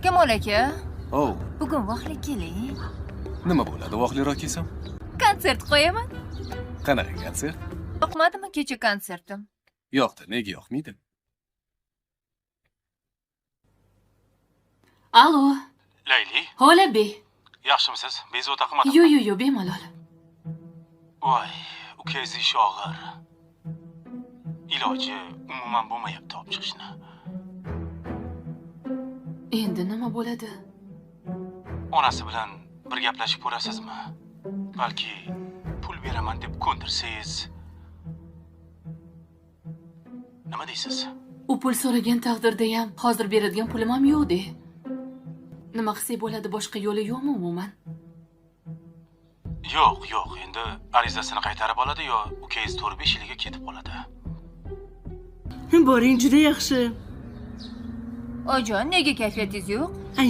Kamol aka, Oh, bugun vaqtli keling. nima bo'ladi voqliroq kesam? Konsert qo'yaman. Qanaqa konsert? Yoqmadimi kecha konsertim? Yoqdi, nega yoqmaydi? Alo, Layli, Ho'labey. yaxshimisiz? Bezovta qilmadim. Yo, bemalol. Voy, ukangiz ishi og'ir. Iloji umuman bo'lmayapti olib chiqishni. Endi nima bo'ladi? Onasi bilan bir gaplashib ko'rasizmi? Balki pul beraman deb ko'ndirsangiz. Nima deysiz? U pul so'ragan taqdirda ham hozir beradigan pulim ham yo'q-de. Nima qilsak bo'ladi, boshqa yo'li yo'qmi umuman? Yo'q, endi arizasini qaytarib oladi yo ukangiz 4-5 yilga ketib qoladi. Boring, juda yaxshi. Ojon, nega kayfiyatingiz yo'q?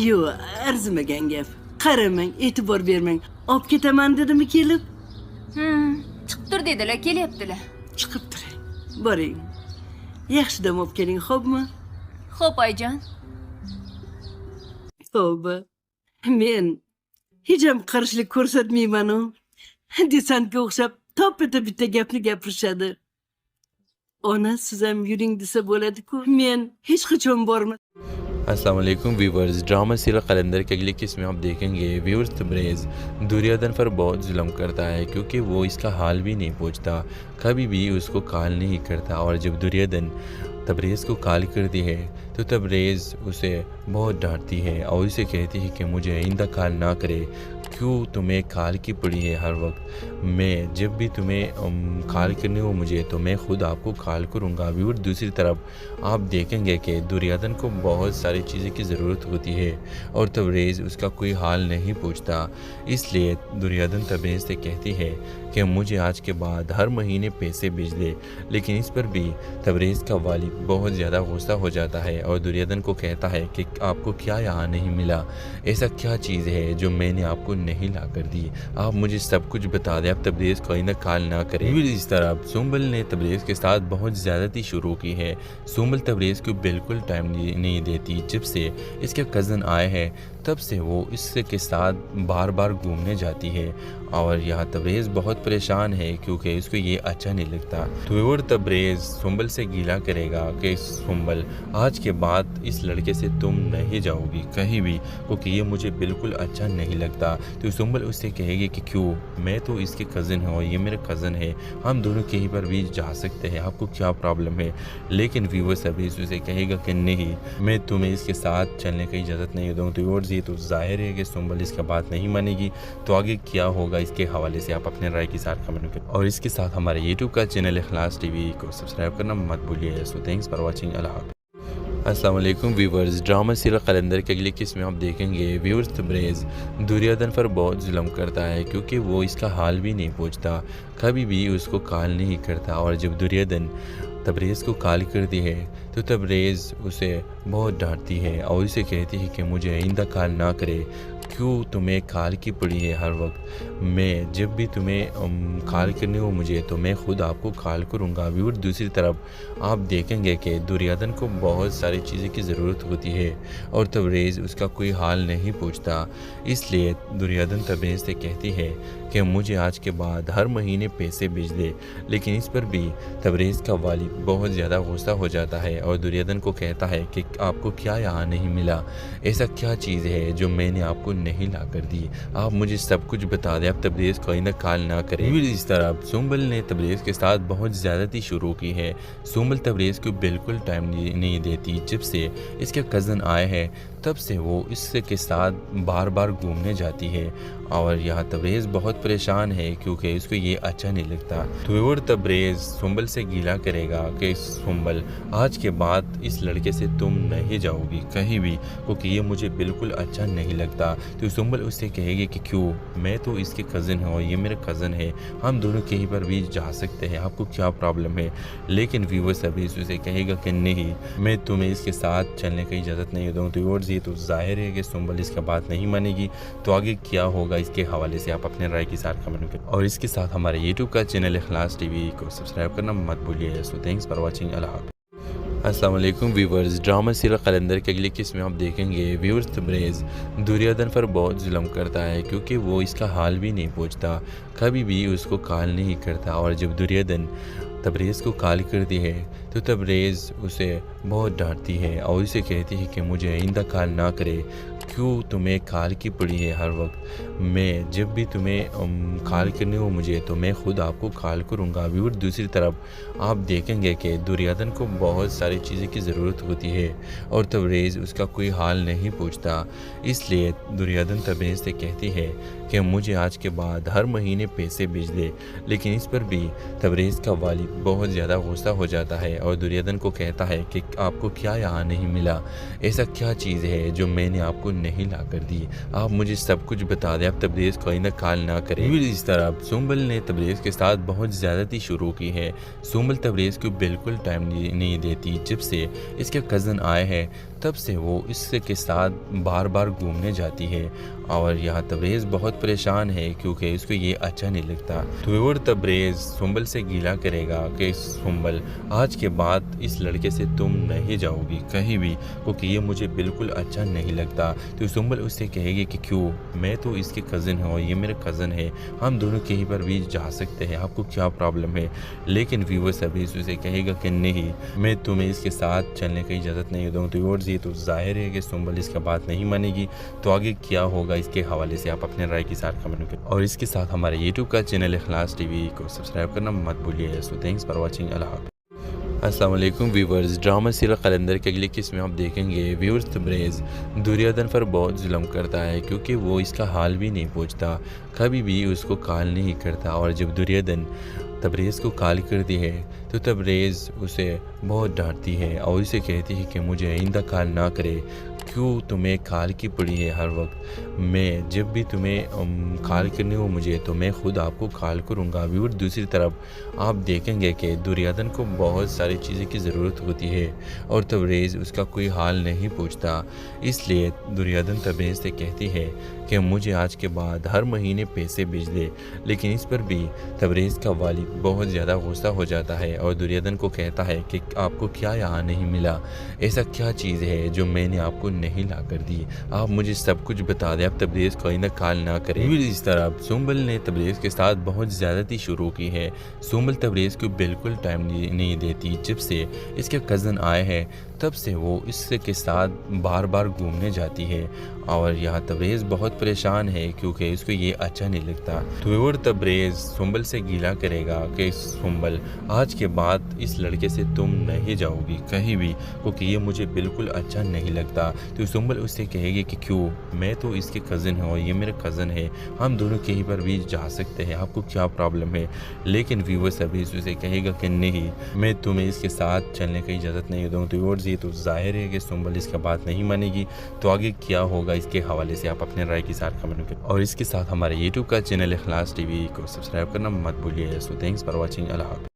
Yo'q, arzimagan gap. Qaramang, e'tibor bermang. Olib ketaman dedimi kelib? Chiqib tur dedilar, kelyaptilar. Chiqib turing. Boring. Yaxshi dam olib keling, xo'pmi? Xo'p, oyijon. Tavba. Men hech ham qarshilik ko'rsatmayman-u. Desantga o'xshab to'pita bitta gapni gapirishadi. Ona, siz ham yuring desa bo'ladi-ku. Men hech qachon bormayman. अस्सलाम वालेकुम viewers. Drama serial कलंदर के अगले किस्म में आप देखेंगे viewers Tabrez Duryodhan पर बहुत जुल्म करता है क्योंकि वो इसका हाल भी नहीं पूछता, कभी भी उसको कॉल नहीं करता। और जब दुर्योधन तबरेज़ को कॉल करती है तो तबरेज़ उसे बहुत डांटती है और उसे कहती है कि मुझे आइंदा कॉल ना करे, क्यों तुम्हें कॉल की पड़ी है हर वक्त। मैं जब भी तुम्हें कॉल करनी हो मुझे तो मैं ख़ुद आपको कॉल करूँगा। व्यूअर दूसरी तरफ आप देखेंगे कि दुर्योधन को बहुत सारी चीज़ों की ज़रूरत होती है और तबरेज़ उसका कोई हाल नहीं पूछता। इसलिए दुर्योधन तबरेज़ से कहती है कि मुझे आज के बाद हर महीने पैसे भेज दे, लेकिन इस पर भी तबरेज़ का वालिद बहुत ज़्यादा गुस्सा हो जाता है और दुर्योधन को कहता है कि आपको क्या यहाँ नहीं मिला, ऐसा क्या चीज़ है जो मैंने आपको नहीं ला कर दी, आप मुझे सब कुछ बता दें, आप तबरेज़ कोई ना कॉल ना करें। इस तरह सुंबल ने तबरेज़ के साथ बहुत ज़्यादती शुरू की है। सुंबल तबरेज़ को बिल्कुल टाइम नहीं देती। जब से इसके कज़न आए हैं तब से वो इसके साथ बार बार घूमने जाती है और यहाँ तबरेज़ बहुत परेशान है क्योंकि इसको ये अच्छा नहीं लगता। तो और तबरेज़ सुंबल से गीला करेगा कि सुंबल आज के बाद इस लड़के से तुम नहीं जाओगी कहीं भी, क्योंकि ये मुझे बिल्कुल अच्छा नहीं लगता। तो सुंबल उससे कहेगी कि क्यों, मैं तो इसके कज़न हूँ, ये मेरा कज़न है, हम दोनों कहीं पर भी जा सकते हैं, आपको क्या प्रॉब्लम है। लेकिन व्यूअर्स तबरेज़ उसे कहेगा कि नहीं, मैं तुम्हें इसके साथ चलने की इजाज़त नहीं दूँ। तो और ये तो ज़ाहिर है कि सुंबल इसका बात नहीं मानेगी। तो आगे क्या होगा इसके हवाले से आप अपने राय के साथ कमेंट करें और इसके साथ हमारे यूट्यूब का चैनल इखलास टीवी को सब्सक्राइब करना मत भूलिए। So thanks for watching. Allah हाफ़िज़। अस्सलाम वालेकुम व्यूवर्स। ड्रामा सीरियल कलंदर के अगले किस्म में आप देखेंगे व्यूवर्स तबरेज़ दुर्योधन पर बहुत जुल्म करता है क्योंकि वो इसका हाल भी नहीं पूछता, कभी भी उसको कॉल नहीं करता। और जब दुर्योधन तबरेज़ को कॉल करती है तो तबरेज़ उसे बहुत डांटती है और उसे कहती है कि मुझे आइंदा कॉल ना करे, क्यों तुम्हें कॉल की पड़ी है हर वक्त। मैं जब भी तुम्हें कॉल करनी हो मुझे तो मैं ख़ुद आपको कॉल करूँगा। व्यूअर दूसरी तरफ आप देखेंगे कि दुर्योधन को बहुत सारी चीज़ों की ज़रूरत होती है और तबरेज़ उसका कोई हाल नहीं पूछता। इसलिए दुर्योधन तबरेज़ से कहती है कि मुझे आज के बाद हर महीने पैसे भेज दे, लेकिन इस पर भी तबरेज़ का वालिद बहुत ज़्यादा गुस्सा हो जाता है और दुर्योधन को कहता है कि आपको क्या यहाँ नहीं मिला, ऐसा क्या चीज़ है जो मैंने आपको नहीं ला कर दी, आप मुझे सब कुछ बता दें, आप तबरेज़ कोई ना कॉल ना करें। इस तरह सुंबल ने तबरेज़ के साथ बहुत ज़्यादती शुरू की है। सुंबल तबरेज़ को बिल्कुल टाइम नहीं देती। जब से इसके कज़न आए हैं तब से वो इसके साथ बार बार घूमने जाती है और यहाँ तबरेज़ बहुत परेशान है क्योंकि इसको ये अच्छा नहीं लगता। तो और तबरेज़ सुंबल से गीला करेगा कि सुंबल आज के बाद इस लड़के से तुम नहीं जाओगी कहीं भी, क्योंकि ये मुझे बिल्कुल अच्छा नहीं लगता। तो सुंबल उससे कहेगी कि क्यों, मैं तो इसके कज़न हूँ, ये मेरा कज़न है, हम दोनों कहीं पर भी जा सकते हैं, आपको क्या प्रॉब्लम है। लेकिन व्यूअर्स तबरेज़ उसे कहेगा कि नहीं, मैं तुम्हें इसके साथ चलने की इजाज़त नहीं दूँ। तो और ये तो ज़ाहिर है कि सुंबल इसका बात नहीं मानेगी। तो आगे क्या होगा इसके हवाले से आप अपने राय के साथ कमेंट करें और इसके साथ हमारे यूट्यूब का चैनल इखलास टीवी को सब्सक्राइब करना मत भूलिए। So thanks for watching. Allah हाफ़िज़। अस्सलाम वालेकुम व्यूवर्स, ड्रामा सीरियल कलंदर के अगली किस्म में आप देखेंगे व्यूवर्स तबरेज़ दुर्योधन पर बहुत जुल्म करता है क्योंकि वो इसका हाल भी नहीं पूछता, कभी भी उसको कॉल नहीं करता। और जब दुर्योधन तबरेज़ को कॉल करती है तो तबरेज़ उसे बहुत डांटती है और उसे कहती है कि मुझे आइंदा कॉल ना करे, क्यों तुम्हें कॉल की पड़ी है हर वक्त। मैं जब भी तुम्हें कॉल करनी हो मुझे तो मैं ख़ुद आपको कॉल करूँगा। व्यूअर दूसरी तरफ आप देखेंगे कि दुर्योधन को बहुत सारी चीज़ें की ज़रूरत होती है और तबरेज़ उसका कोई हाल नहीं पूछता। इसलिए दुर्योधन तबरेज़ से कहती है कि मुझे आज के बाद हर महीने पैसे भेज दे, लेकिन इस पर भी तबरेज़ का वालिद बहुत ज़्यादा गुस्सा हो जाता है और दुर्योधन को कहता है कि आपको क्या यहाँ नहीं मिला, ऐसा क्या चीज़ है जो मैंने आपको नहीं ला कर दी, आप मुझे सब कुछ बता दें, आप तबरेज़ को आइंदा कॉल ना करें। इस तरह सुंबल ने तबरेज़ के साथ बहुत ज़्यादती शुरू की है। सुंबल तबरेज़ को बिल्कुल टाइम नहीं देती। जब से इसके कज़न आए हैं तब से वो इसके साथ बार बार घूमने जाती है और यहाँ तबरेज़ बहुत परेशान है क्योंकि उसको ये अच्छा नहीं लगता। तो और तबरेज़ सुंबल से गीला करेगा कि सुंबल आज के बाद इस लड़के से तुम नहीं जाओगी कहीं भी, क्योंकि ये मुझे बिल्कुल अच्छा नहीं लगता। तो सुंबल उससे कहेगी कि क्यों, मैं तो इसके कज़न हूँ, ये मेरा कज़न है, हम दोनों कहीं पर भी जा सकते हैं, आपको क्या प्रॉब्लम है। लेकिन व्यूअर्स अभी उसे कहेगा कि नहीं, मैं तुम्हें इसके साथ चलने की इजाज़त नहीं दूँ। तो और ये तो जाहिर है कि सुंबल इसका बात नहीं मानेगी। तो आगे क्या होगा इसके हवाले से आप अपने राय के साथ कमेंट करें और इसके साथ हमारे यूट्यूब का चैनल इखलास टीवी को सब्सक्राइब करना मत भूलिए। So thanks for watching. Allah हाफ़िज़। अस्सलाम वालेकुम व्यूवर्स, ड्रामा सीरियल कलंदर के अगली किस्म में आप देखेंगे व्यूअर्स तबरेज़ दुर्योधन पर बहुत जुल्म करता है क्योंकि वो इसका हाल भी नहीं पूछता, कभी भी उसको कॉल नहीं करता। और जब दुर्योधन तबरेज़ को कॉल करती है तो तबरेज़ उसे बहुत डांटती है और उसे कहती है कि मुझे आइंदा कॉल ना करे, क्यों तुम्हें कॉल की पड़ी है हर वक्त। मैं जब भी तुम्हें कॉल करनी हो मुझे तो मैं ख़ुद आपको कॉल करूँगा। व्यूअर दूसरी तरफ आप देखेंगे कि दुर्योधन को बहुत सारी चीज़ें की ज़रूरत होती है और तबरेज़ उसका कोई हाल नहीं पूछता। इसलिए दुर्योधन तबरेज़ से कहती है कि मुझे आज के बाद हर महीने पैसे भेज दे, लेकिन इस पर भी तबरेज़ का वालिद बहुत ज़्यादा गुस्सा हो जाता है और दुर्योधन को कहता है कि आपको क्या यहाँ नहीं मिला, ऐसा क्या चीज़ है जो मैंने आपको नहीं ला कर दी, आप मुझे सब कुछ बता दें, आप तबरेज़ को आइंदा कॉल ना करें। इस तरह सुंबल ने तबरेज़ के साथ बहुत ज़्यादती शुरू की है। सुंबल तबरेज़ को बिल्कुल टाइम नहीं देती। जब से इसके कज़न आए हैं तब से वो इसके साथ बार बार घूमने जाती है और यहाँ तबरेज़ बहुत परेशान है क्योंकि उसको ये अच्छा नहीं लगता। तो और तबरेज़ सुंबल से गीला करेगा कि सुंबल आज के बाद इस लड़के से तुम नहीं जाओगी कहीं भी, क्योंकि ये मुझे बिल्कुल अच्छा नहीं लगता। तो सुंबल उससे कहेगी कि क्यों, मैं तो इसके कज़न हूँ, ये मेरा कज़न है, हम दोनों कहीं पर भी जा सकते हैं, आपको क्या प्रॉब्लम है। लेकिन व्यूअर्स अभी उसे कहेगा कि नहीं, मैं तुम्हें इसके साथ चलने की इजाज़त नहीं दूँ। तो और ये तो जाहिर है कि सुंबल इसका बात नहीं मानेगी। तो आगे क्या होगा इसके हवाले से आप अपने राय के साथ कमेंट करें और इसके साथ हमारे यूट्यूब का चैनल इखलास टीवी को सब्सक्राइब करना मत भूलिए। So thanks for watching. Allah हाफ़िज़।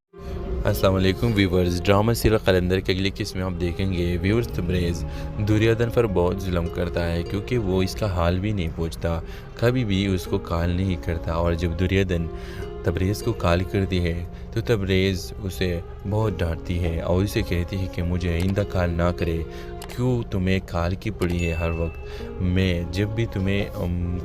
अस्सलाम वालेकुम व्यूवर्स, ड्रामा सीरियल कलंदर के अगली किस्म में आप देखेंगे व्यूअर्स तबरेज़ दुर्योधन पर बहुत जुल्म करता है क्योंकि वो इसका हाल भी नहीं पूछता, कभी भी उसको कॉल नहीं करता। और जब दुर्योधन तबरेज़ को कॉल करती है तो तबरेज़ उसे बहुत डांटती है और उसे कहती है कि मुझे आइंदा कॉल ना करे, क्यों तुम्हें कॉल की पड़ी है हर वक्त। मैं जब भी तुम्हें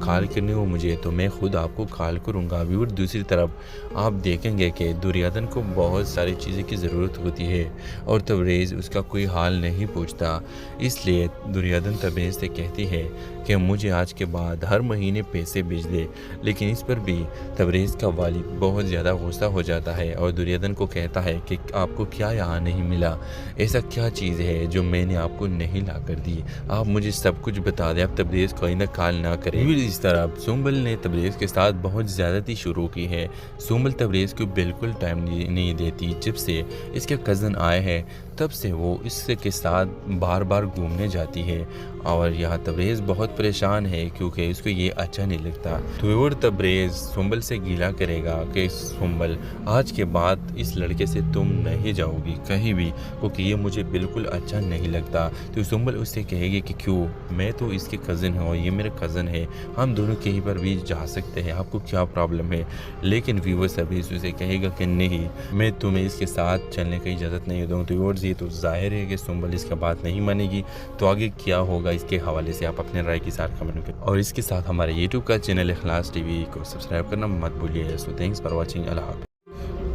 कॉल करनी हो मुझे तो मैं ख़ुद आपको कॉल करूँगा। व्यूअर दूसरी तरफ आप देखेंगे कि दुर्योधन को बहुत सारी चीज़ें की ज़रूरत होती है और तबरेज़ उसका कोई हाल नहीं पूछता। इसलिए दुर्योधन तबरेज़ से कहती है कि मुझे आज के बाद हर महीने पैसे भेज दे, लेकिन इस पर भी तबरेज़ का वालिद बहुत ज़्यादा गुस्सा हो जाता है और दुर्योधन को कहता है कि आपको क्या यहाँ नहीं मिला, ऐसा क्या चीज़ है जो मैंने आपको नहीं ला कर दी, आप मुझे सब कुछ बता दें, आप तबरेज़ को आइंदा कॉल ना करें। इस तरह सुंबल ने तबरेज़ के साथ बहुत ज़्यादती शुरू की है। सुंबल तबरेज़ को बिल्कुल टाइम नहीं देती। जब से इसके कज़न आए हैं तब से वो इसके साथ बार बार घूमने जाती है और यहाँ तबरेज़ बहुत परेशान है क्योंकि उसको ये अच्छा नहीं लगता। तो और तबरेज़ सुंबल से गीला करेगा कि सुंबल आज के बाद इस लड़के से तुम नहीं जाओगी कहीं भी, क्योंकि ये मुझे बिल्कुल अच्छा नहीं लगता। तो सुंबल उससे कहेगी कि क्यों, मैं तो इसके कज़न हूँ, ये मेरा कज़न है, हम दोनों कहीं पर भी जा सकते हैं, आपको क्या प्रॉब्लम है। लेकिन व्यूअर्स अभी उसे कहेगा कि नहीं, मैं तुम्हें इसके साथ चलने की इजाज़त नहीं दूँ। तो और ये تو ظاہر ہے کہ سنبل اس کا بات نہیں مانے گی، تو آگے کیا ہوگا اس کے حوالے سے آپ اپنے رائے کے ساتھ کمنٹ کریں، اور اس کے ساتھ ہمارے یوٹیوب کا چینل اخلاص ٹی وی کو سبسکرائب کرنا مت بھولیے. سو تھینکس فار واچنگ. اللہ حافظ.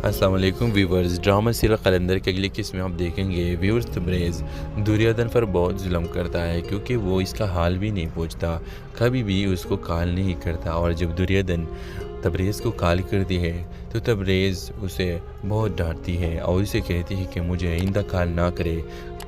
السلام علیکم ویورز. ڈرامہ سیریل قلندر کی اگلی قسط میں آپ دیکھیں گے ویورز تبریز دریادن پر بہت ظلم کرتا ہے کیونکہ وہ اس کا حال بھی نہیں پوچھتا، کبھی بھی اس کو کال نہیں کرتا، اور جب دریادن تبریز کو کال کرتی ہے تو تبریز اسے بہت ڈانٹتی ہے اور اسے کہتی ہے کہ مجھے آئندہ کال نہ کرے،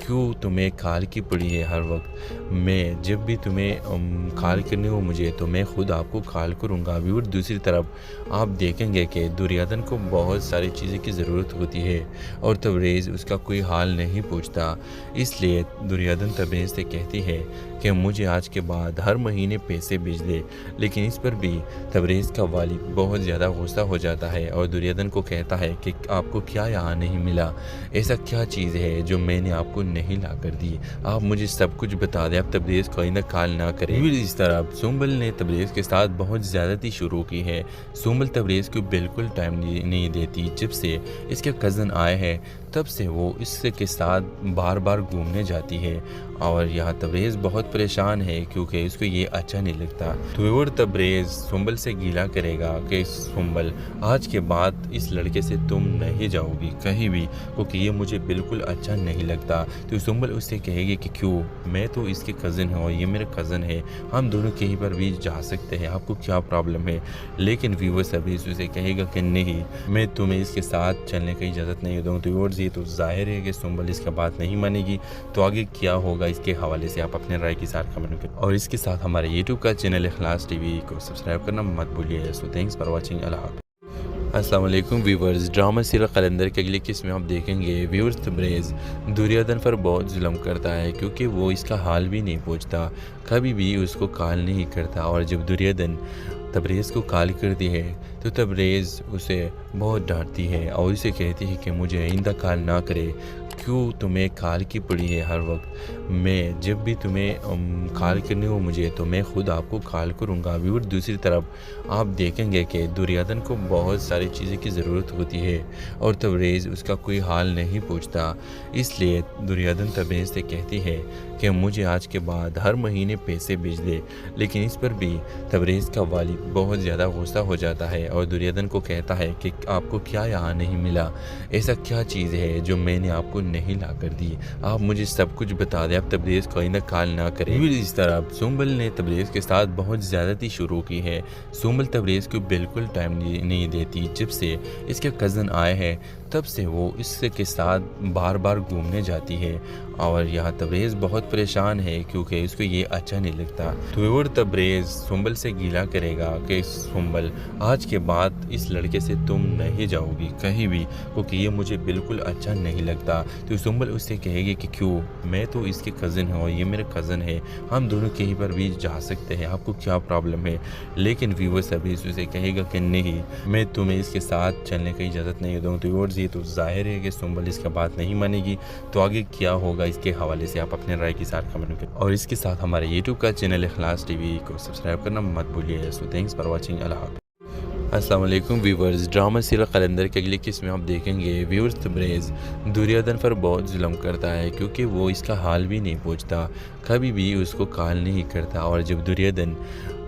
کیوں تمہیں کال کی پڑی ہے ہر وقت، میں جب بھی تمہیں کال کرنی ہو مجھے تو میں خود آپ کو کال کروں گا. ویور دوسری طرف آپ دیکھیں گے کہ دریادن کو بہت ساری چیزیں کی ضرورت ہوتی ہے اور تبریز اس کا کوئی حال نہیں پوچھتا، اس لیے دریادن تبریز سے کہتی ہے کہ مجھے آج کے بعد ہر مہینے پیسے بھیج دے، لیکن اس پر بھی تبریز کا والد بہت زیادہ غصہ ہو جاتا ہے اور دریادن کو کہتا ہے کہ آپ کو کیا یہاں نہیں ملا، ایسا کیا چیز ہے جو میں نے آپ کو نہیں لا کر دی، آپ مجھے سب کچھ بتا دیں، اب تبریز کو آئندہ کال نہ کرے. اس طرح سنبل نے تبریز کے ساتھ بہت زیادتی شروع کی ہے. سنبل تبریز کو بالکل ٹائم نہیں دیتی، جب سے اس کے کزن آئے ہیں تب سے وہ اس کے ساتھ بار بار گھومنے جاتی ہے، اور یہاں تبریز بہت پریشان ہے کیونکہ اس کو یہ اچھا نہیں لگتا. تو اور تبریز سنبل سے گیلا کرے گا کہ سنبل آج کے بعد اس لڑکے سے تم نہیں جاؤ گی کہیں بھی، کیونکہ یہ مجھے بالکل اچھا نہیں لگتا. تو سنبل اس سے کہے گی کہ کیوں، میں تو اس کے کزن ہوں، یہ میرا کزن ہے، ہم دونوں کہیں پر بھی جا سکتے ہیں، آپ کو کیا پرابلم ہے. لیکن ویور تبریز اسے کہے گا کہ نہیں، میں تمہیں اس کے ساتھ چلنے کی اجازت نہیں دوں. تو اور یہ تو ظاہر ہے کہ سنبل اس کا بات نہیں مانے گی، تو آگے کیا ہوگا اس کے حوالے سے آپ اپنے رائے کے ساتھ کمنٹ کریں، اور اس کے ساتھ ہمارے یوٹیوب کا چینل اخلاص ٹی وی کو سبسکرائب کرنا مت بھولیے. سو تھینکس فار واچنگ. اللہ حافظ. السلام علیکم ویورز. ڈرامہ سیریل قلندر کی اگلی قسط میں آپ دیکھیں گے ویورز تبریز دریادن پر بہت ظلم کرتا ہے کیونکہ وہ اس کا حال بھی نہیں پوچھتا، کبھی بھی اس کو کال نہیں کرتا، اور جب دریادن تبریز کو کال کرتی ہے تو تبریز اسے بہت ڈانٹتی ہے اور اسے کہتی ہے کہ مجھے آئندہ کال نہ کرے، کیوں تمہیں کال کی پڑی ہے ہر وقت، میں جب بھی تمہیں کال کرنی ہو مجھے تو میں خود آپ کو کال کروں گا. ویور دوسری طرف آپ دیکھیں گے کہ دریادن کو بہت ساری چیزیں کی ضرورت ہوتی ہے اور تبریز اس کا کوئی حال نہیں پوچھتا، اس لیے دریادن تبریز سے کہتی ہے کہ مجھے آج کے بعد ہر مہینے پیسے بھیج دے، لیکن اس پر بھی تبریز کا والد بہت زیادہ غصہ ہو جاتا ہے اور دریادن کو کہتا ہے کہ آپ کو کیا یہاں نہیں ملا، ایسا کیا چیز ہے جو میں نے آپ کو نہیں لا کر دی، آپ مجھے سب کچھ بتا دیں، اب تبریز کو آئندہ کال نہ کرے. اس طرح سنبل نے تبریز کے ساتھ بہت زیادتی شروع کی ہے. سنبل تبریز کو بالکل ٹائم نہیں دیتی، جب سے اس کے کزن آئے ہیں تب سے وہ اس کے ساتھ بار بار گھومنے جاتی ہے، اور یہاں تبریز بہت پریشان ہے کیونکہ اس کو یہ اچھا نہیں لگتا. تو اور تبریز سنبل سے گیلا کرے گا کہ سنبل آج کے بعد اس لڑکے سے تم نہیں جاؤ گی کہیں بھی، کیونکہ یہ مجھے بالکل اچھا نہیں لگتا. تو سنبل اس سے کہے گی کہ کیوں، میں تو اس کے کزن ہوں، یہ میرا کزن ہے، ہم دونوں کہیں پر بھی جا سکتے ہیں، آپ کو کیا پرابلم ہے. لیکن ویور تبریز اسے کہے گا کہ نہیں، میں تمہیں اس کے ساتھ چلنے کی اجازت نہیں دوں. تو اور یہ تو ظاہر ہے کہ سنبل اس کا بات نہیں مانے گی، تو آگے کیا ہوگا اس کے حوالے سے آپ اپنے رائے کے ساتھ کمنٹ کریں، اور اس کے ساتھ ہمارے یوٹیوب کا چینل اخلاص ٹی وی کو سبسکرائب کرنا مت بھولیے. سو تھینکس فار واچنگ. اللہ حافظ. السلام علیکم ویورز. ڈرامہ سیریل قلندر کی اگلی قسط میں آپ دیکھیں گے ویورز تبریز دریادن پر بہت ظلم کرتا ہے کیونکہ وہ اس کا حال بھی نہیں پوچھتا، کبھی بھی اس کو کال نہیں کرتا، اور جب دریادن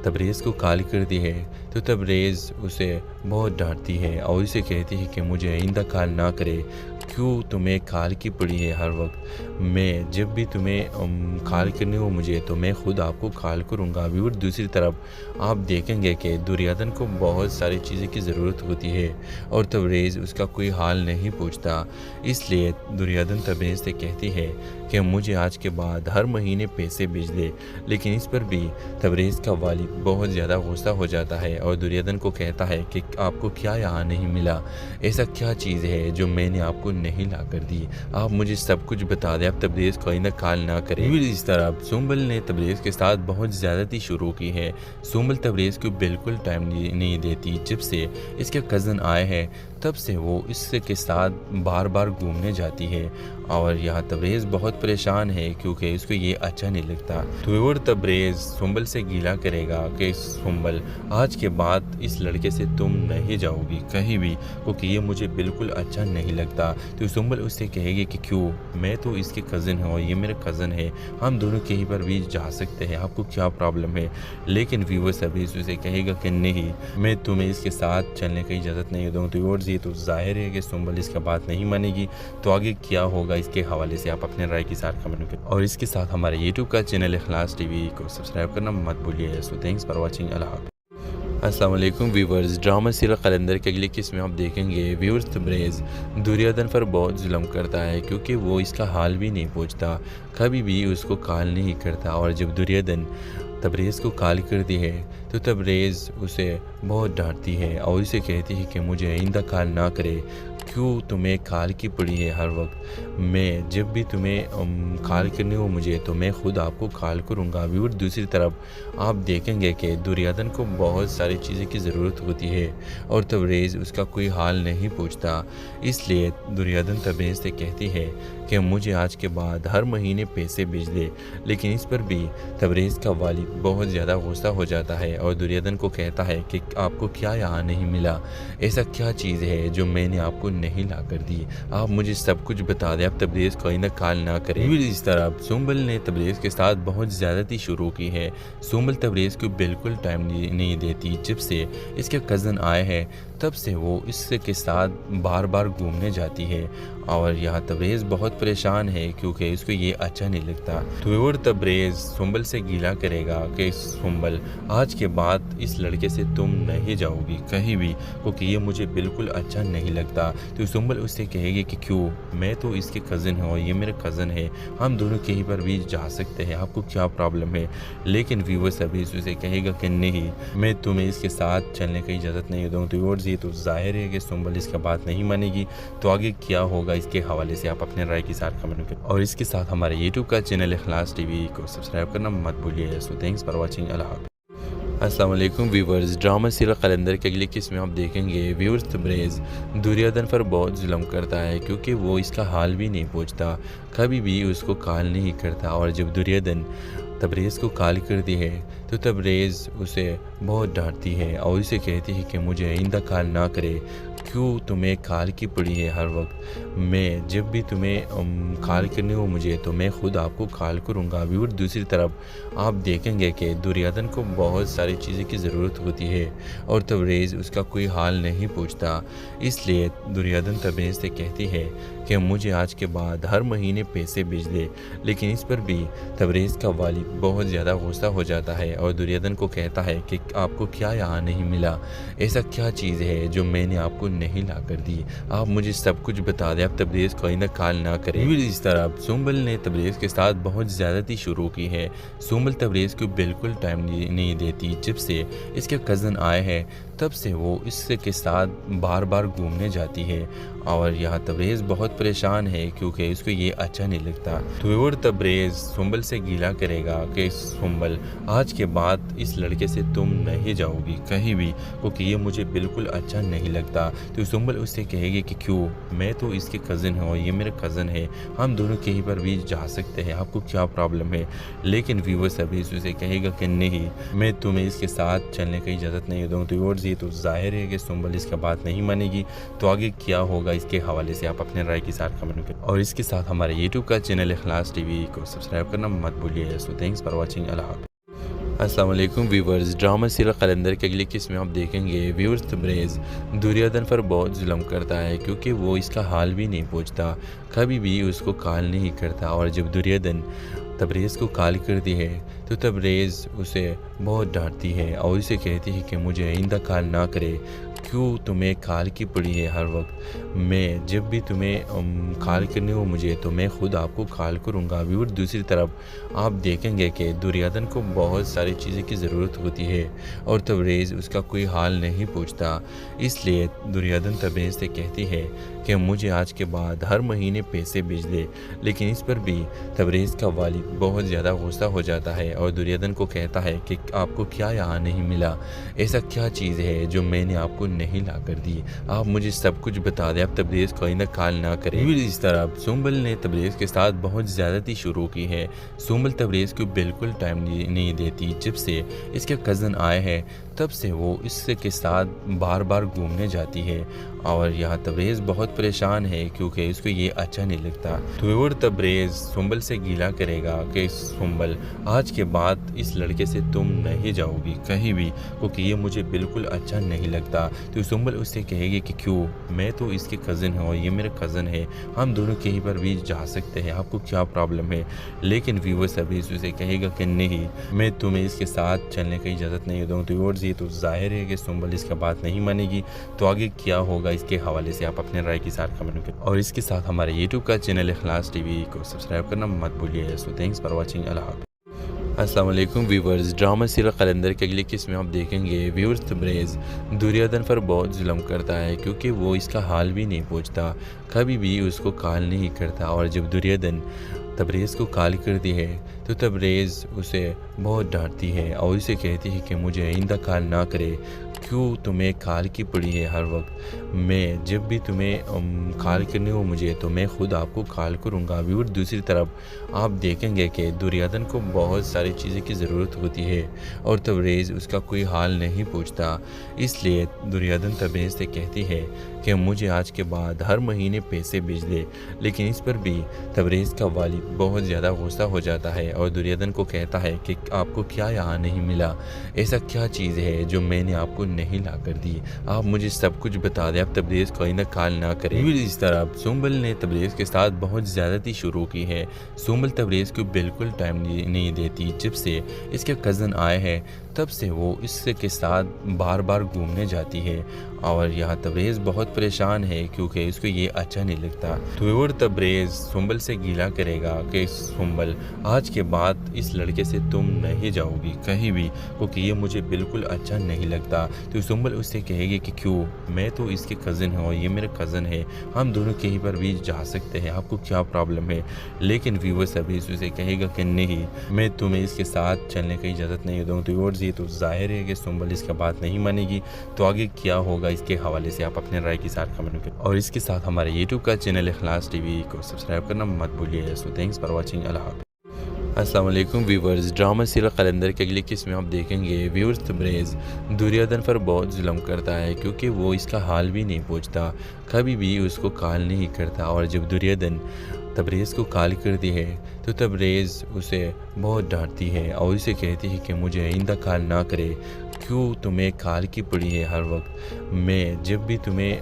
تبریز کو کال کرتی ہے تو تبریز اسے بہت ڈانٹتی ہے اور اسے کہتی ہے کہ مجھے آئندہ کال نہ کرے، کیوں تمہیں کال کی پڑی ہے ہر وقت، میں جب بھی تمہیں کال کرنی ہو مجھے تو میں خود آپ کو کال کروں گا. ویور دوسری طرف آپ دیکھیں گے کہ دریادن کو بہت ساری چیزیں کی ضرورت ہوتی ہے اور تبریز اس کا کوئی حال نہیں پوچھتا، اس لیے دریادن تبریز سے کہتی ہے کہ مجھے آج کے بعد ہر مہینے پیسے بھیج دے، لیکن اس پر بھی تبریز کا والد بہت زیادہ غصہ ہو جاتا ہے اور دریادن کو کہتا ہے کہ آپ کو کیا یہاں نہیں ملا، ایسا کیا چیز ہے جو میں نے آپ کو نہیں لا کر دی، آپ مجھے سب کچھ بتا دیں، اب تبریز کو آئندہ کال نہ کرے. اس طرح سنبل نے تبریز کے ساتھ بہت زیادتی شروع کی ہے. سنبل تبریز کو بالکل ٹائم نہیں دیتی، جب سے اس کے کزن آئے ہیں तब से वो इसके साथ बार बार घूमने जाती है और यहाँ तबरेज़ बहुत परेशान है क्योंकि उसको ये अच्छा नहीं लगता। तो और तबरेज़ सुंबल से गीला करेगा कि सुंबल आज के बाद इस लड़के से तुम नहीं जाओगी कहीं भी क्योंकि ये मुझे बिल्कुल अच्छा नहीं लगता। तो सुंबल उससे कहेगी कि क्यों, मैं तो इसके कज़न हूँ और ये मेरा कज़न है, हम दोनों कहीं पर भी जा सकते हैं, आपको क्या प्रॉब्लम है। लेकिन व्यूअर्स तबरेज़ उसे कहेगा कि नहीं, मैं तुम्हें इसके साथ चलने की इजाज़त नहीं दूँ। तो और ये तो ज़ाहिर है कि सुंबल इसका बात नहीं मानेगी। तो आगे क्या होगा इसके हवाले से आप अपने राय के साथ कमेंट करें और इसके साथ हमारे यूट्यूब का चैनल इखलास टीवी को सब्सक्राइब करना मत भूलिए। So thanks for watching. Allah हाफ़िज़। अस्सलाम वालेकुम व्यूवर्स, ड्रामा सीरियल कलंदर के अगले किस्म में आप देखेंगे व्यूअर्स तबरेज़ दुर्योधन पर बहुत जुल्म करता है क्योंकि वो इसका हाल भी नहीं पूछता, कभी भी उसको कॉल नहीं करता। और जब दुर्योधन तबरेज़ को कॉल करती है तो तबरेज़ उसे बहुत डांटती है और उसे कहती है कि मुझे आइंदा कॉल ना करे, क्यों तुम्हें कॉल की पड़ी है हर वक्त, मैं जब भी तुम्हें कॉल करनी हो मुझे तो मैं ख़ुद आपको कॉल करूँगा। और दूसरी तरफ आप देखेंगे कि दुर्योधन को बहुत सारी चीज़ें की ज़रूरत होती है और तबरेज़ उसका कोई हाल नहीं पूछता। इसलिए दुर्योधन तबरेज़ से कहती है कि मुझे आज के बाद हर महीने पैसे भेज दे। लेकिन इस पर भी तबरेज़ का वालिद बहुत ज़्यादा गुस्सा हो जाता है और दुर्योधन को कहता है कि आपको क्या यहाँ नहीं मिला, ऐसा क्या चीज़ है जो मैंने आपको नहीं ला कर दी, आप मुझे सब कुछ बता दें, आप तबरेज़ को आइंदा कॉल ना करें। इस तरह सुंबल ने तबरेज़ के साथ बहुत ज़्यादती शुरू की है। सुंबल तबरेज़ को बिल्कुल टाइम नहीं देती। जब से इसके कज़न आए हैं तब से वो इसके साथ बार बार घूमने जाती है और यहाँ तबरेज़ बहुत परेशान है क्योंकि उसको ये अच्छा नहीं लगता। तो और तबरेज़ सुंबल से गीला करेगा कि सुंबल आज के बाद इस लड़के से तुम नहीं जाओगी कहीं भी क्योंकि ये मुझे बिल्कुल अच्छा नहीं लगता। तो सुंबल उससे कहेगी कि क्यों, मैं तो इसके कज़न हूँ और ये मेरा कज़न है, हम दोनों कहीं पर भी जा सकते हैं, आपको क्या प्रॉब्लम है। लेकिन व्यूअर्स तबरेज़ उसे कहेगा कि नहीं, मैं तुम्हें इसके साथ चलने की इजाज़त नहीं दूँ। तो और ये तो ज़ाहिर है कि सुंबल इसका बात नहीं मानेगी। तो आगे क्या होगा इसके हवाले से आप अपने राय के साथ कमेंट करें और इसके साथ हमारे यूट्यूब का चैनल इखलास टीवी को सब्सक्राइब करना मत भूलिए। So thanks for watching. Allah हाफ़िज़। अस्सलाम वालेकुम व्यूवर्स, ड्रामा सीरियल कलंदर के अगले किस्म में आप देखेंगे व्यूअर्स तबरेज़ दुर्योधन पर बहुत जुल्म करता है क्योंकि वो इसका हाल भी नहीं पूछता, कभी भी उसको कॉल नहीं करता। और जब दुर्योधन तबरेज़ को कॉल करती है तो तबरेज़ उसे बहुत डांटती है और उसे कहती है कि मुझे आइंदा कॉल ना करे, क्यों तुम्हें कॉल की पड़ी है हर वक्त, मैं जब भी तुम्हें कॉल करनी हो मुझे तो मैं ख़ुद आपको कॉल करूँगा। और दूसरी तरफ आप देखेंगे कि दुर्योधन को बहुत सारी चीज़ें की ज़रूरत होती है और तबरेज़ उसका कोई हाल नहीं पूछता। इसलिए दुर्योधन तबरेज़ से कहती है कि मुझे आज के बाद हर महीने पैसे भेज दे। लेकिन इस पर भी तबरेज़ का वालिद बहुत ज़्यादा गुस्सा हो जाता है और दुर्योधन को कहता है कि आपको क्या यहाँ नहीं मिला, ऐसा क्या चीज़ है जो मैंने आपको नहीं ला कर दी, आप मुझे सब कुछ बता दें, आप तबरेज़ को आइंदा कॉल ना करें। इस तरह सुंबल ने तबरेज़ के साथ बहुत ज़्यादती शुरू की है। सुंबल तबरेज़ को बिल्कुल टाइम नहीं देती। जब से इसके कज़न आए हैं तब से वो इसके साथ बार बार घूमने जाती है और यहाँ तबरेज़ बहुत परेशान है क्योंकि उसको ये अच्छा नहीं लगता। तो और तबरेज़ सुंबल से गीला करेगा कि सुंबल आज के बाद इस लड़के से तुम नहीं जाओगी कहीं भी क्योंकि ये मुझे बिल्कुल अच्छा नहीं लगता। तो सुंबल उससे कहेगी कि क्यों, मैं तो इसके कज़न हूँ और ये मेरा कज़न है, हम दोनों कहीं पर भी जा सकते हैं, आपको क्या प्रॉब्लम है। लेकिन व्यूअर्स तबरेज़ उसे कहेगा कि नहीं, मैं तुम्हें इसके साथ चलने की इजाज़त नहीं दूँ। तो और ये तो ज़ाहिर है कि सुंबल इसका बात नहीं मानेगी। तो आगे क्या होगा इसके हवाले से आप अपने राय के साथ कमेंट करें और इसके साथ हमारे यूट्यूब का चैनल इखलास टीवी को सब्सक्राइब करना मत भूलिए। So thanks for watching. Allah हाफ़िज़। अस्सलाम वालेकुम व्यूवर्स, ड्रामा सीरियल कलंदर के अगले किस्म में आप देखेंगे व्यूअर्स तबरेज़ दुर्योधन पर बहुत जुल्म करता है क्योंकि वो इसका हाल भी नहीं पूछता, कभी भी उसको कॉल नहीं करता। और जब दुर्योधन तबरेज़ को कॉल करती है तो तबरेज़ उसे बहुत डांटती है और उसे कहती है कि मुझे आइंदा कॉल ना करे, क्यों तुम्हें कॉल की पड़ी है हर वक्त, मैं जब भी तुम्हें कॉल करनी हो मुझे तो मैं ख़ुद आपको कॉल करूँगा। और दूसरी तरफ आप देखेंगे कि दुर्योधन को बहुत सारी चीज़ें की ज़रूरत होती है और तबरेज़ उसका कोई हाल नहीं पूछता। इसलिए दुर्योधन तबरेज़ से कहती है कि मुझे आज के बाद हर महीने पैसे भेज दे। लेकिन इस पर भी तबरेज़ का वालिद बहुत ज़्यादा गुस्सा हो जाता है और दुर्योधन को कहता है कि आपको क्या यहाँ नहीं मिला, ऐसा क्या चीज़ है जो मैंने आपको नहीं ला कर दी, आप मुझे सब कुछ बता दें, आप तबरेज़ को आइंदा काल ना करें। फिर इस तरह सुंबल ने तबरेज़ के साथ बहुत ज़्यादती शुरू की है। सुंबल तबरेज़ को बिल्कुल टाइम नहीं देती। जब से इसके कज़न आए हैं तब से वो इसके साथ बार बार घूमने जाती है और यहाँ तबरेज़ बहुत परेशान है क्योंकि इसको ये अच्छा नहीं लगता। तो और तबरेज़ सुंबल से गीला करेगा कि सुंबल आज के बाद इस लड़के से तुम नहीं जाओगी कहीं भी क्योंकि ये मुझे बिल्कुल अच्छा नहीं लगता। तो सुंबल उससे कहेगी कि क्यों, मैं तो इसके कज़न हूँ और ये मेरे कज़न है, हम दोनों कहीं पर भी जा सकते हैं, आपको क्या प्रॉब्लम है। लेकिन व्यूअर्स तबरेज़ उसे कहेगा कि नहीं, मैं तुम्हें इसके साथ चलने की इजाज़त नहीं दूँ। तो और ये तो जाहिर है कि सुंबल इसका बात नहीं मानेगी। तो आगे क्या होगा इसके हवाले से आप अपने राय के साथ कमेंट करें और इसके साथ हमारे यूट्यूब का चैनल इखलास टीवी को सब्सक्राइब करना मत भूलिए। So thanks for watching. Allah हाफ़िज़। अस्सलाम वालेकुम व्यूअर्स, ड्रामा सीरियल कलंदर के अगली किस्म में आप देखेंगे व्यूअर्स तबरेज़ दुर्योधन पर बहुत जुल्म करता है क्योंकि वो इसका हाल भी नहीं पूछता, कभी भी उसको कॉल नहीं करता। और जब दुर्योधन तबरेज़ को कॉल करती है तो तबरेज़ उसे बहुत डांटती है और उसे कहती है कि मुझे आइंदा कॉल ना करे, क्यों तुम्हें कॉल की पड़ी है हर वक्त, मैं जब भी तुम्हें कॉल करनी हो मुझे तो मैं ख़ुद आपको कॉल करूँगा। व्यूअर दूसरी तरफ आप देखेंगे कि दुर्योधन को बहुत सारी चीज़ें की ज़रूरत होती है और तबरेज़ उसका कोई हाल नहीं पूछता। इसलिए दुर्योधन तबरेज़ से कहती है कि मुझे आज के बाद हर महीने पैसे भेज दे। लेकिन इस पर भी तबरेज़ का वालिद बहुत ज़्यादा गुस्सा हो जाता है और दुर्योधन को कहता है कि आपको क्या यहाँ नहीं मिला, ऐसा क्या चीज़ है जो मैंने आपको नहीं ला कर दी, आप मुझे सब कुछ बता दें, आप तबरेज़ को आइंदा कॉल ना करें। फिर इस तरह सुंबल ने तबरेज़ के साथ बहुत ज़्यादती शुरू की है। सुंबल तबरेज़ को बिल्कुल टाइम नहीं देती। जब से इसके कज़न आए हैं तब से वो इसके साथ बार बार घूमने जाती है और यहाँ तबरेज़ बहुत परेशान है क्योंकि इसको ये अच्छा नहीं लगता। तो और तबरेज़ सुंबल से गीला करेगा कि सुंबल आज के बाद इस लड़के से तुम नहीं जाओगी कहीं भी क्योंकि ये मुझे बिल्कुल अच्छा नहीं लगता। तो सुंबल उससे कहेगी कि क्यों, मैं तो इसके कज़न हूँ और ये मेरे कज़न है, हम दोनों कहीं पर भी जा सकते हैं, आपको क्या प्रॉब्लम है। लेकिन व्यूअर्स तबरेज़ उसे कहेगा कि नहीं, मैं तुम्हें इसके साथ चलने की इजाज़त नहीं दूँ। तो और ये तो जाहिर है कि सुंबल इसका बात नहीं मानेगी। तो आगे क्या होगा इसके हवाले से आप अपने राय के साथ कमेंट करें और इसके साथ हमारे यूट्यूब का चैनल इखलास टीवी को सब्सक्राइब करना मत भूलिए। So thanks for watching. Allah हाफ़िज़। अस्सलाम वालेकुम व्यूअर्स, ड्रामा सीरियल कलंदर के अगली किस्म में आप देखेंगे व्यूअर्स तबरेज़ दुर्योधन पर बहुत जुल्म करता है क्योंकि वो इसका हाल भी नहीं पूछता, कभी भी उसको कॉल नहीं करता। और जब दुर्योधन तबरेज़ को कॉल करती है तो तबरेज़ उसे बहुत डांटती है और उसे कहती है कि मुझे आइंदा कॉल ना करे, क्यों तुम्हें कॉल की पड़ी है हर वक्त, मैं जब भी तुम्हें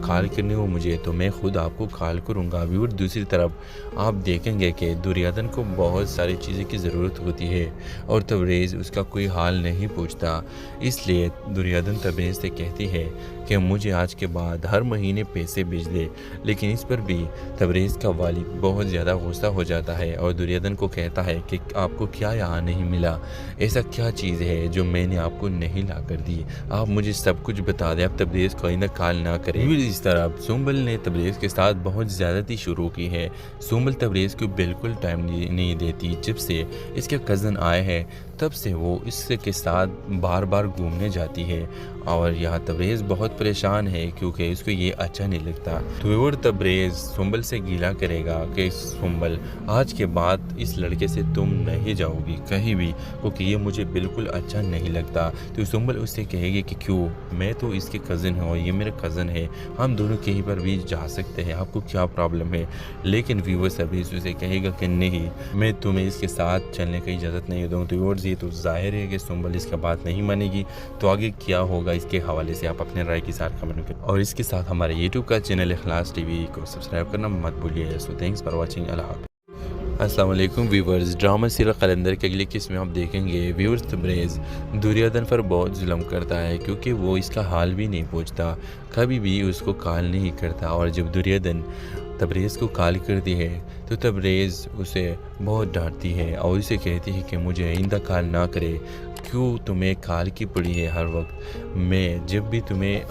कॉल करनी हो मुझे तो मैं ख़ुद आपको कॉल करूँगा। व्यूअर दूसरी तरफ आप देखेंगे कि दुर्योधन को बहुत सारी चीज़ें की ज़रूरत होती है और तबरेज़ उसका कोई हाल नहीं पूछता। इसलिए दुर्योधन तबरेज़ से कहती है कि मुझे आज के बाद हर महीने पैसे भेज दे। लेकिन इस पर भी तबरेज़ का वालिद बहुत ज़्यादा गुस्सा हो जाता है और दुर्योधन को कहता है कि आपको क्या यहाँ नहीं मिला, ऐसा क्या चीज़ है जो मैंने आपको नहीं ला कर दी, आप मुझे सब कुछ बता दें, आप तबरेज़ को आइंदा कॉल ना करें। फिर इस तरह सुंबल ने तबरेज़ के साथ बहुत ज़्यादती शुरू की है। सुंबल तबरेज़ को बिल्कुल टाइम नहीं देती। जब से इसके कज़न आए हैं तब से वो इसके साथ बार बार घूमने जाती है और यहाँ तबरेज़ बहुत परेशान है क्योंकि इसको ये अच्छा नहीं लगता। तो और तबरेज़ सुंबल से गीला करेगा कि सुंबल आज के बाद इस लड़के से तुम नहीं जाओगी कहीं भी क्योंकि ये मुझे बिल्कुल अच्छा नहीं लगता। तो सुंबल उससे कहेगी कि क्यों, मैं तो इसके कज़न हूँ और ये मेरे कज़न है, हम दोनों कहीं पर भी जा सकते हैं, आपको क्या प्रॉब्लम है। लेकिन व्यूअर्स तबरेज़ उसे कहेगा कि नहीं, मैं तुम्हें इसके साथ चलने की इजाज़त नहीं दूँ। तो और ये तो जाहिर है कि सुंबल इसका बात नहीं मानेगी। तो आगे क्या होगा इसके हवाले से आप अपने राय के साथ कमेंट करें और इसके साथ हमारे यूट्यूब का चैनल इखलास टीवी को सब्सक्राइब करना मत भूलिए। So thanks for watching. Allah हाफ़िज़। अस्सलाम वालेकुम व्यूअर्स, ड्रामा सीरियल कलंदर के अगली किस्म में आप देखेंगे व्यूअर्स तबरेज़ दुर्योधन पर बहुत जुल्म करता है क्योंकि वो इसका हाल भी नहीं पूछता, कभी भी उसको कॉल नहीं करता। और जब दुर्योधन तबरेज़ को कॉल करती है तो तो तबरेज़ उसे बहुत डांटती है और उसे कहती है कि मुझे आइंदा कॉल ना करे, क्यों तुम्हें कॉल की पड़ी है हर वक्त। मैं जब भी तुम्हें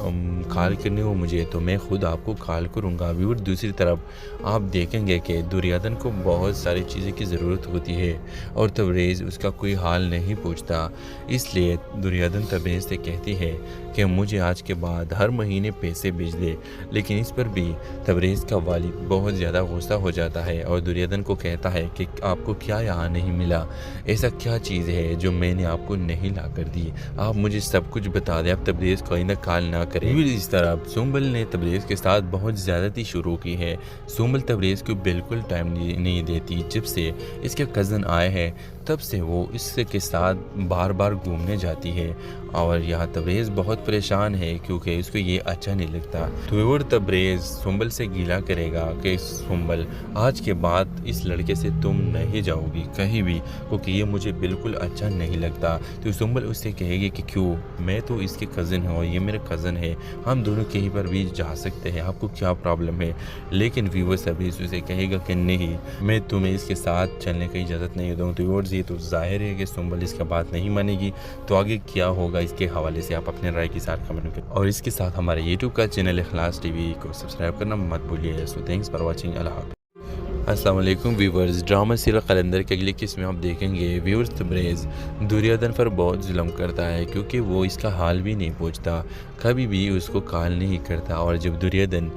कॉल करनी हो मुझे तो मैं ख़ुद आपको कॉल करूँगा। और दूसरी तरफ आप देखेंगे कि दुर्योधन को बहुत सारी चीज़ें की ज़रूरत होती है और तबरेज़ उसका कोई हाल नहीं पूछता। इसलिए दुर्योधन तबरेज़ से कहती है कि मुझे आज के बाद हर महीने पैसे भेज दे, लेकिन इस पर भी तबरेज़ का वालिद बहुत ज़्यादा गुस्सा हो जाता है और दुर्योधन को कहता है कि आपको क्या यहाँ नहीं मिला, ऐसा क्या चीज़ है जो मैंने आपको नहीं ला कर दी, आप मुझे सब कुछ बता दें, आप तबरेज़ कोई ना कॉल ना करें। इस तरह सुंबल ने तबरेज़ के साथ बहुत ज़्यादती शुरू की है। सुंबल तबरेज़ को बिल्कुल टाइम नहीं देती। जब से इसके कज़न आए हैं तब से वो इसके साथ बार बार घूमने जाती है और यहाँ तबरेज़ बहुत परेशान है क्योंकि इसको ये अच्छा नहीं लगता। तो और तबरेज़ सुंबल से गीला करेगा कि सुंबल आज के बाद इस लड़के से तुम नहीं जाओगी कहीं भी, क्योंकि ये मुझे बिल्कुल अच्छा नहीं लगता। तो सुंबल उससे कहेगी कि क्यों, मैं तो इसके कज़न हूँ, ये मेरा कज़न है, हम दोनों कहीं पर भी जा सकते हैं, आपको क्या प्रॉब्लम है। लेकिन व्यूअर्स तबरेज़ उसे कहेगा कि नहीं, मैं तुम्हें इसके साथ चलने की इजाज़त नहीं दूँ। तो और ये तो जाहिर है कि सुंबल इसका बात नहीं मानेगी। तो आगे क्या होगा इसके हवाले से आप अपने राय के साथ कमेंट करें और इसके साथ हमारे यूट्यूब का चैनल इखलास टीवी को सब्सक्राइब करना मत भूलिए। So thanks for watching. Allah हाफ़िज़। अस्सलाम वालेकुम व्यूवर्स, ड्रामा सीरियल कलंदर के अगली किस्म में आप देखेंगे व्यूवर्स तबरेज़ दुर्योधन पर बहुत जुल्म करता है क्योंकि वो इसका हाल भी नहीं पूछता, कभी भी उसको कॉल नहीं करता। और जब दुर्योधन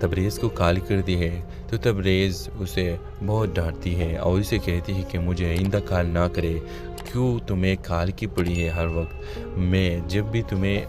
तबरेज़ को कॉल करती है तो तबरेज़ उसे बहुत डांटती है और उसे कहती है कि मुझे आइंदा कॉल ना करे, क्यों तुम्हें कॉल की पड़ी है हर वक्त। मैं जब भी तुम्हें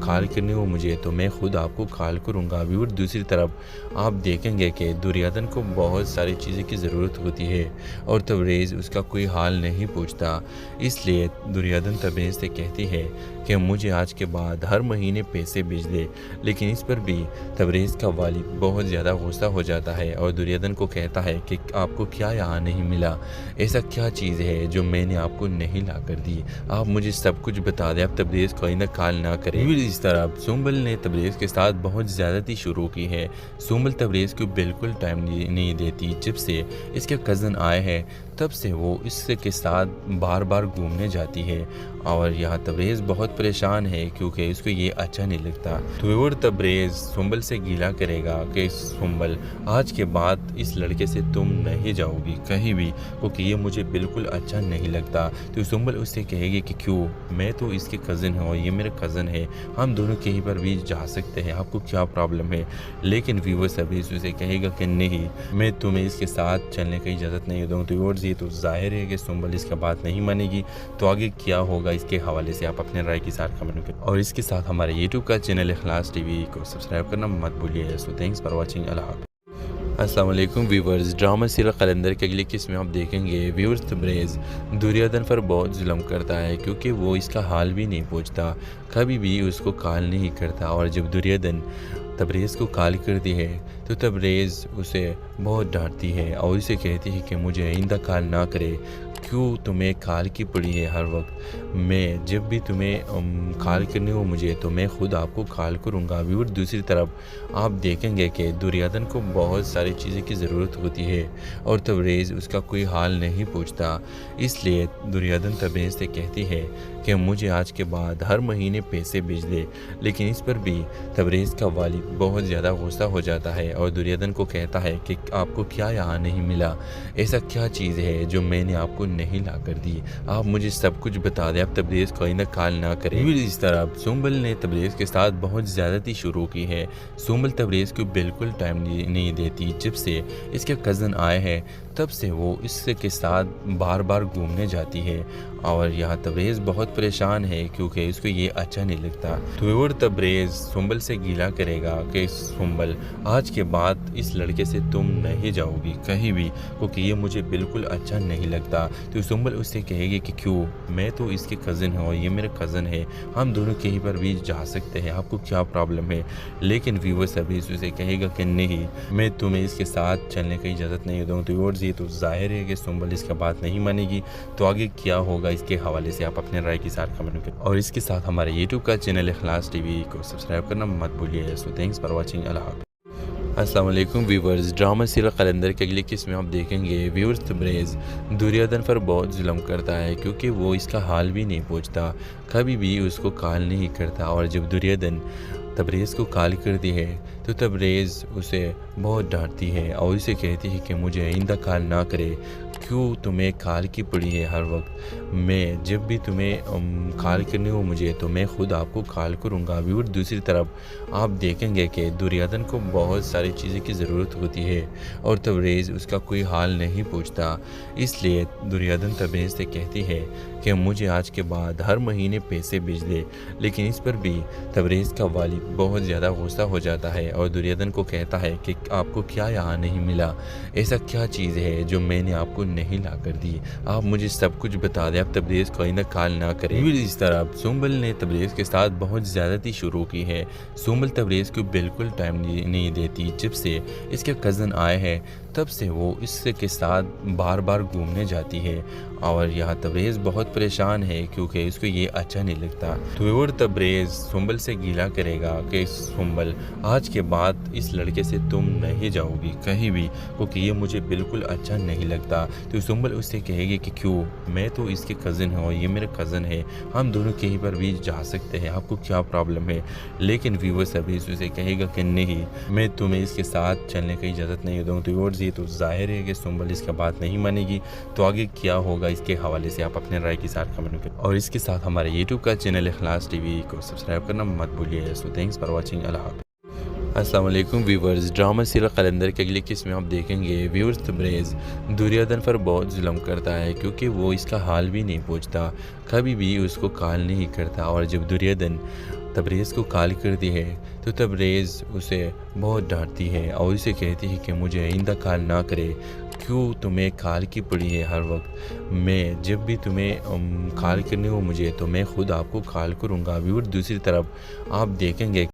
कॉल करनी हो मुझे तो मैं ख़ुद आपको कॉल करूँगा। और दूसरी तरफ आप देखेंगे कि दुर्योधन को बहुत सारी चीज़ें की ज़रूरत होती है और तबरेज़ उसका कोई हाल नहीं पूछता। इसलिए दुर्योधन तबरेज़ से कहती है कि मुझे आज के बाद हर महीने पैसे भेज दे, लेकिन इस पर भी तबरेज़ का वालिद बहुत ज़्यादा गुस्सा हो जाता है और दुर्योधन को कहता है कि आपको क्या यहाँ नहीं मिला, ऐसा क्या चीज़ है जो मैंने आपको नहीं ला कर दी, आप मुझे सब कुछ बता दें, आप तबरेज़ कोई ना कॉल ना करें। इस तरह सुंबल ने तबरेज़ के साथ बहुत ज़्यादती शुरू की है। सुंबल तबरेज़ को बिल्कुल टाइम नहीं देती। जब से इसके कज़न आए हैं तब से वो इसके साथ बार बार घूमने जाती है और यहाँ तबरेज़ बहुत परेशान है क्योंकि इसको ये अच्छा नहीं लगता। तो और तबरेज़ सुंबल से गीला करेगा कि सुंबल आज के बाद इस लड़के से तुम नहीं जाओगी कहीं भी, क्योंकि ये मुझे बिल्कुल अच्छा नहीं लगता। तो सुंबल उससे कहेगी कि क्यों, मैं तो इसके कज़न हूँ, ये मेरा कज़न है, हम दोनों कहीं पर भी जा सकते हैं, आपको क्या प्रॉब्लम है। लेकिन व्यूअर्स तबरेज़ उसे कहेगा कि नहीं, मैं तुम्हें इसके साथ चलने की इजाज़त नहीं दूँ। तो और ये तो जाहिर है कि सुंबल इसका बात नहीं मानेगी। तो आगे क्या होगा इसके हवाले से आप अपने राय के साथ कमेंट करें और इसके साथ हमारे यूट्यूब का चैनल इखलास टीवी को सब्सक्राइब करना मत भूलिए। So thanks for watching. Allah हाफ़िज़। अस्सलाम वालेकुम व्यूवर्स, ड्रामा सीरियल कलंदर के अगली किस्म में आप देखेंगे व्यूवर्स तबरेज़ दुर्योधन पर बहुत जुल्म करता है क्योंकि वो इसका हाल भी नहीं पूछता, कभी भी उसको कॉल नहीं करता। और जब दुर्योधन तबरेज़ को कॉल करती है तो तबरेज़ उसे बहुत डांटती है और उसे कहती है कि मुझे आइंदा कॉल ना करे, क्यों तुम्हें कॉल की पड़ी है हर वक्त। मैं जब भी तुम्हें कॉल करनी हो मुझे तो मैं ख़ुद आपको कॉल करूँगा। और दूसरी तरफ आप देखेंगे कि दुर्योधन को बहुत सारी चीज़ें की ज़रूरत होती है और तबरेज़ उसका कोई हाल नहीं पूछता। इसलिए दुर्योधन तबरेज़ से कहती है कि मुझे आज के बाद हर महीने पैसे भेज दे, लेकिन इस पर भी तबरेज़ का वालिद बहुत ज़्यादा गुस्सा हो जाता है और दुर्योधन को कहता है कि आपको क्या यहाँ नहीं मिला, ऐसा क्या चीज़ है जो मैंने आपको नहीं ला कर दी, आप मुझे सब कुछ बता दें, आप तबरेज़ कोई ना कॉल ना करें। इस तरह सुंबल ने तबरेज़ के साथ बहुत ज़्यादती शुरू की है। सुंबल तबरेज़ को बिल्कुल टाइम नहीं देती। जब से इसके कज़न आए हैं तब से वो इसके साथ बार बार घूमने जाती है और यहाँ तबरेज़ बहुत परेशान है क्योंकि इसको ये अच्छा नहीं लगता। तो और तबरेज़ सुंबल से गीला करेगा कि सुंबल आज के बाद इस लड़के से तुम नहीं जाओगी कहीं भी, क्योंकि ये मुझे बिल्कुल अच्छा नहीं लगता। तो सुंबल उससे कहेगी कि क्यों, मैं तो इसके कज़न हूँ, ये मेरा कज़न है, हम दोनों कहीं पर भी जा सकते हैं, आपको क्या प्रॉब्लम है। लेकिन व्यूअर्स तबरेज़ उसे कहेगा कि नहीं, मैं तुम्हें इसके साथ चलने की इजाज़त नहीं दूँ। तो और ये तो जाहिर है कि सुंबल इसका बात नहीं मानेगी। तो आगे क्या होगा इसके हवाले से आप अपने राय के साथ कमेंट करें और इसके साथ हमारे यूट्यूब का चैनल इखलास टीवी को सब्सक्राइब करना मत भूलिए। So thanks for watching. Allah हाफ़िज़। अस्सलाम वालेकुम व्यूवर्स, ड्रामा सीरियल कलंदर की अगली किस्म में आप देखेंगे व्यूवर्स तबरेज़ दुर्योधन पर बहुत जुल्म करता है क्योंकि वो इसका हाल भी नहीं पूछता, कभी भी उसको कॉल नहीं करता। और जब दुर्योधन तबरेज़ को कॉल करती है तो तबरेज़ उसे बहुत डांटती है और उसे कहती है कि मुझे आइंदा कॉल ना करे, क्यों तुम्हें कॉल की पड़ी है हर वक्त। मैं जब भी तुम्हें कॉल करनी हो मुझे तो मैं ख़ुद आपको कॉल करूँगा। व्यूअर दूसरी तरफ आप देखेंगे कि दुर्योधन को बहुत सारी चीज़ें की ज़रूरत होती है और तबरेज़ उसका कोई हाल नहीं पूछता। इसलिए दुर्योधन तबरेज़ से कहती है कि मुझे आज के बाद हर महीने पैसे भेज दे, लेकिन इस पर भी तबरेज़ का वालिद बहुत ज़्यादा गुस्सा हो जाता है और दुर्योधन को कहता है कि आपको क्या यहाँ नहीं मिला, ऐसा क्या चीज़ है जो मैंने आपको नहीं ला कर दी, आप मुझे सब कुछ बता दें, आप तबरेज़ को आइंदा कॉल ना करें। इस तरह सुंबल ने तबरेज़ के साथ बहुत ज़्यादती शुरू की है। सुंबल तबरेज़ को बिल्कुल टाइम नहीं देती। जब से इसके कज़न आए हैं तब से वो इसके के साथ बार बार घूमने जाती है और यहाँ तबरेज़ बहुत परेशान है क्योंकि उसको ये अच्छा नहीं लगता। तो और तबरेज़ सुंबल से गीला करेगा कि सुंबल आज के बाद इस लड़के से तुम नहीं जाओगी कहीं भी, क्योंकि ये मुझे बिल्कुल अच्छा नहीं लगता। तो सुंबल उससे कहेगी कि क्यों, मैं तो इसके कज़न हूँ और ये मेरे कज़न है, हम दोनों कहीं पर भी जा सकते हैं, आपको क्या प्रॉब्लम है। लेकिन व्यूअर तबरेज़ उसे कहेगा कि नहीं, मैं तुम्हें इसके साथ चलने की इजाज़त नहीं दूँ। तो और ये तो जाहिर है कि सुंबल इसका बात नहीं मानेगी। तो आगे क्या होगा इसके हवाले से आप अपने राय के साथ कमेंट करें और इसके साथ हमारे यूट्यूब का चैनल इखलास टीवी को सब्सक्राइब करना मत भूलिए। So thanks for watching. Allah हाफ़िज़। अस्सलाम वालेकुम व्यूवर्स, ड्रामा सीरियल कलंदर की अगली किस्म में आप देखेंगे व्यूवर्स तबरेज़ दुर्योधन पर बहुत जुल्म करता है क्योंकि वो इसका हाल भी नहीं पूछता, कभी भी उसको कॉल नहीं करता। और जब दुर्योधन तबरेज़ को कॉल करती है तो तबरेज़ उसे बहुत डांटती है और उसे कहती है कि मुझे आइंदा कॉल ना करे, क्यों तुम्हें कॉल की पड़ी है हर वक्त। मैं जब भी तुम्हें कॉल करनी हो मुझे तो मैं ख़ुद आपको कॉल करूँगा। व्यूअर दूसरी तरफ आप देखेंगे